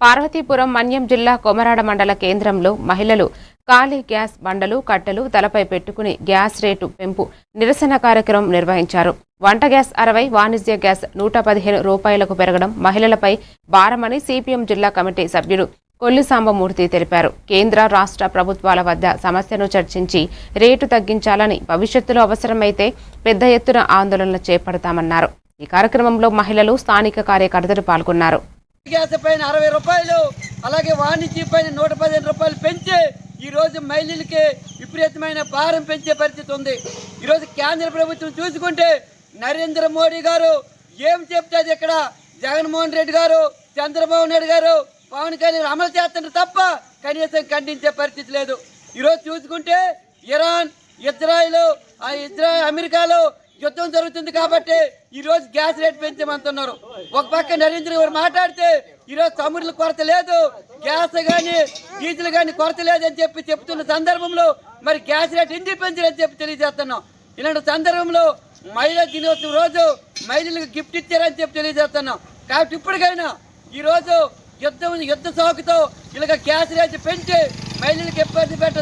పార్వతీపురం మన్యం జిల్లా కొమరాడ మండల కేంద్రంలో మహిళలు ఖాళీ గ్యాస్ బండలు కట్టెలు తలపై పెట్టుకుని గ్యాస్ రేటు పెంపు నిరసన కార్యక్రమం నిర్వహించారు. వంట గ్యాస్ 60, వాణిజ్య గ్యాస్ 115 రూపాయలకు పెరగడం మహిళలపై భారమని సిపిఎం జిల్లా కమిటీ సభ్యుడు కొల్లి సాంబమూర్తి తెలిపారు. కేంద్ర రాష్ట్ర ప్రభుత్వాల వద్ద సమస్యను చర్చించి రేటు తగ్గించాలని, భవిష్యత్తులో అవసరమైతే పెద్ద ఎత్తున ఆందోళనలు చేపడతామన్నారు. ఈ కార్యక్రమంలో మహిళలు, స్థానిక కార్యకర్తలు పాల్గొన్నారు. గ్యాస్ పైన 60 రూపాయలు, అలాగే వాణిజ్య పైన 115 రూపాయలు పెంచి ఈరోజు మహిళలకి విపరీతమైన భారం పెంచే పరిస్థితి ఉంది. ఈరోజు కేంద్ర ప్రభుత్వం చూసుకుంటే నరేంద్ర మోడీ గారు ఏం చెప్తాది, ఇక్కడ జగన్మోహన్ రెడ్డి గారు, చంద్రబాబు నాయుడు గారు, పవన్ కళ్యాణ్ అమలు చేస్తున్నారు తప్ప కనీసం ఖండించే పరిస్థితి లేదు. ఈరోజు చూసుకుంటే ఇరాన్, ఇజ్రాయిల్, అమెరికాలో యుద్ధం జరుగుతుంది కాబట్టి ఈరోజు గ్యాస్ రేట్ పెంచమంటున్నారు. ఒక పక్క నరేంద్ర గారు మాట్లాడితే ఈరోజు చమురుల కొరత లేదు, గ్యాస్ కానీ డీజిల్ కానీ కొరత లేదని చెప్తున్న సందర్భంలో మరి గ్యాస్ రేట్ ఎందుకు పెంచారని తెలియజేస్తున్నాం. ఇలాంటి సందర్భంలో మహిళా దినోత్సవం రోజు మహిళలకు గిఫ్ట్ ఇచ్చారని తెలియజేస్తున్నాం. కాబట్టి ఇప్పటికైనా ఈరోజు యుద్ధ సాకుతో ఇలాగ గ్యాస్ రేట్ పెంచి మహిళలకు ఇబ్బంది పెట్ట